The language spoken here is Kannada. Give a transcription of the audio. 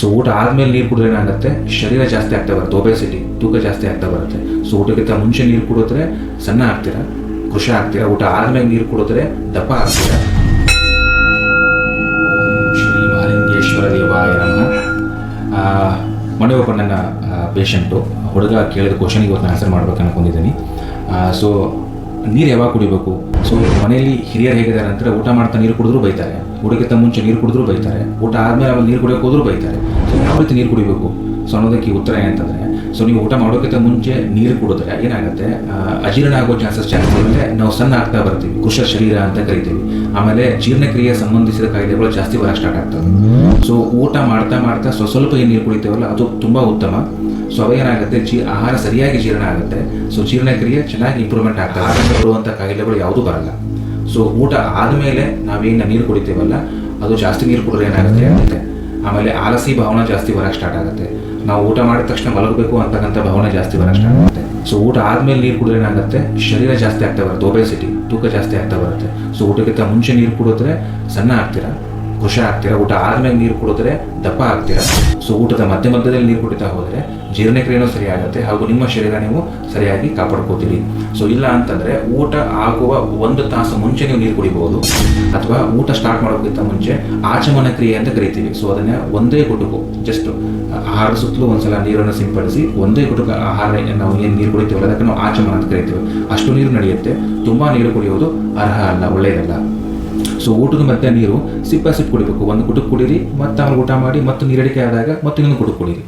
ಸೊ ಊಟ ಆದಮೇಲೆ ನೀರು ಕುಡಿದ್ರೆ ಏನಾಗುತ್ತೆ, ಶರೀರ ಜಾಸ್ತಿ ಆಗ್ತಾ ಬರುತ್ತೆ, ಒಬೆಸಿಟಿ, ತೂಕ ಜಾಸ್ತಿ ಆಗ್ತಾ ಬರುತ್ತೆ. ಸೊ ಊಟಕ್ಕಿಂತ ಮುಂಚೆ ನೀರು ಕುಡಿದ್ರೆ ಸಣ್ಣ ಆಗ್ತೀರಾ, ಕೃಷಿ ಆಗ್ತೀರಾ. ಊಟ ಆದಮೇಲೆ ನೀರು ಕುಡಿದ್ರೆ ದಪ್ಪ ಆಗ್ತೀರಾ. ಶ್ರೀ ಮಹಾಲಿಂಗೇಶ್ವರ ದೇವಾಯ ನಮಃ. ಮೊನ್ನೆ ಒಬ್ಬ ನನ್ನ ಪೇಷಂಟು ಹುಡುಗ ಕೇಳಿದ ಕ್ವಶನ್ಗೆ ಇವತ್ತು ಆನ್ಸರ್ ಮಾಡ್ಬೇಕು ಅನ್ಕೊಂಡಿದ್ದೀನಿ. ಸೊ ನೀರು ಯಾವಾಗ ಕುಡಿಬೇಕು? ಸೊ ಮನೆಯಲ್ಲಿ ಹಿರಿಯರು ಹೇಗಿದ್ದಾರೆ ಅಂದರೆ, ಊಟ ಮಾಡ್ತಾ ನೀರು ಕುಡಿದ್ರು ಬೈತಾರೆ, ಊಟಕ್ಕಿಂತ ಮುಂಚೆ ನೀರು ಕುಡಿದ್ರು ಬೈತಾರೆ, ಊಟ ಆದಮೇಲೆ ಆಮೇಲೆ ನೀರು ಕುಡಿಯೋಕೆ ಹೋದ್ರು ಬೈತಾರೆ. ಸೊ ಯಾವ ರೀತಿ ನೀರು ಕುಡಿಬೇಕು? ಸೊ ಅನ್ನೋದಕ್ಕೆ ಉತ್ತರ ಏನಂತಂದರೆ, ಸೊ ನೀವು ಊಟ ಮಾಡೋಕ್ಕಿಂತ ಮುಂಚೆ ನೀರು ಕುಡಿದ್ರೆ ಏನಾಗುತ್ತೆ, ಅಜೀರ್ಣ ಆಗೋ ಚಾನ್ಸಸ್ ಜಾಸ್ತಿ. ಆಮೇಲೆ ನಾವು ಸಣ್ಣ ಆಗ್ತಾ ಬರ್ತೀವಿ, ಕೃಷ ಶರೀರ ಅಂತ ಕರಿತೀವಿ. ಆಮೇಲೆ ಜೀರ್ಣಕ್ರಿಯೆ ಸಂಬಂಧಿಸಿದ ಕಾಯಿಲೆಗಳು ಜಾಸ್ತಿ ಬರೋಕ್ಕೆ ಸ್ಟಾರ್ಟ್ ಆಗ್ತವೆ. ಸೊ ಊಟ ಮಾಡ್ತಾ ಮಾಡ್ತಾ ಸ್ವಲ್ಪ ಏನು ನೀರು ಕುಡಿತೇವಲ್ಲ ಅದು ತುಂಬ ಉತ್ತಮ. ಸೊ ಅವಾಗ ಏನಾಗುತ್ತೆ, ಆಹಾರ ಸರಿಯಾಗಿ ಜೀರ್ಣ ಆಗುತ್ತೆ. ಸೊ ಜೀರ್ಣಕ್ರಿಯೆ ಚೆನ್ನಾಗಿ ಇಂಪ್ರೂವ್ಮೆಂಟ್ ಆಗ್ತದೆ. ಆಹಾರ ಬರುವಂಥ ಕಾಯಿಲೆಗಳು ಯಾವುದೂ ಬರಲ್ಲ. ಸೊ ಊಟ ಆದಮೇಲೆ ನಾವೇನು ನೀರು ಕುಡಿತೇವಲ್ಲ ಅದು ಜಾಸ್ತಿ ನೀರು ಕುಡಿದ್ರೆ ಏನಾಗುತ್ತೆ, ಆಮೇಲೆ ಆಲಸಿ ಭಾವನೆ ಜಾಸ್ತಿ ಬರೋಕ್ಕೆ ಸ್ಟಾರ್ಟ್ ಆಗುತ್ತೆ. ನಾವು ಊಟ ಮಾಡಿದ ತಕ್ಷಣ ಮಲಗಬೇಕು ಅಂತಕ್ಕಂಥ ಭಾವನೆ ಜಾಸ್ತಿ ಬರೋಕ್ಕೆ ಸ್ಟಾರ್ಟ್ ಆಗುತ್ತೆ. ಸೊ ಊಟ ಆದಮೇಲೆ ನೀರು ಕುಡಿದ್ರೆ ಏನಾಗುತ್ತೆ, ಶರೀರ ಜಾಸ್ತಿ ಆಗ್ತಾ ಬರುತ್ತೆ, ಒಬೆಸಿಟಿ, ತೂಕ ಜಾಸ್ತಿ ಆಗ್ತಾ ಬರುತ್ತೆ. ಸೊ ಊಟಕ್ಕಿಂತ ಮುಂಚೆ ನೀರು ಕುಡಿದ್ರೆ ಸಣ್ಣ ಆಗ್ತೀರಾ, ಕೃಷಿ ಆಗ್ತೀರಾ. ಊಟ ಆದಮೇಲೆ ನೀರು ಕುಡಿದ್ರೆ ದಪ್ಪ ಆಗ್ತೀರಾ. ಸೊ ಊಟದ ಮಧ್ಯದಲ್ಲಿ ನೀರು ಕುಡಿತಾ ಹೋದರೆ ಜೀರ್ಣಕ್ರಿಯೆನೂ ಸರಿಯಾಗುತ್ತೆ, ಹಾಗೂ ನಿಮ್ಮ ಶರೀರ ನೀವು ಸರಿಯಾಗಿ ಕಾಪಾಡ್ಕೋತೀರಿ. ಸೊ ಇಲ್ಲ ಅಂತಂದರೆ ಊಟ ಆಗುವ 1 ತಾಸು ಮುಂಚೆ ನೀವು ನೀರು ಕುಡಿಬೋದು, ಅಥವಾ ಊಟ ಸ್ಟಾರ್ಟ್ ಮಾಡೋಕ್ಕಿಂತ ಮುಂಚೆ ಆಚಮನ ಕ್ರಿಯೆ ಅಂತ ಕರಿತೀವಿ. ಸೊ ಅದನ್ನು ಒಂದೇ ಗುಟುಕು ಜಸ್ಟ್ ಆಹಾರದ ಸುತ್ತಲೂ ಒಂದ್ಸಲ ನೀರನ್ನು ಸಿಂಪಡಿಸಿ ಒಂದೇ ಗುಟುಕು ಆಹಾರ ನಾವು ಏನು ನೀರು ಕುಡಿತೀವಲ್ಲ ಅದಕ್ಕೆ ನಾವು ಆಚಮನ ಅಂತ ಕರಿತೀವಿ. ಅಷ್ಟು ನೀರು ನಡೆಯುತ್ತೆ. ತುಂಬ ನೀರು ಕುಡಿಯೋದು ಅರ್ಹ ಅಲ್ಲ, ಒಳ್ಳೆಯದಲ್ಲ. ಸೊ ಊಟದ ಮಧ್ಯೆ ನೀರು ಸಿಪ್ಪು ಕುಡಿಬೇಕು. ಒಂದು ಗುಟುಕು ಕುಡೀರಿ, ಮತ್ತೆ ಆಮೇಲೆ ಊಟ ಮಾಡಿ, ಮತ್ತು ನೀರಡಿಕೆ ಆದಾಗ ಮತ್ತೆ ಇನ್ನೊಂದು ಗುಟುಕು ಕುಡೀರಿ.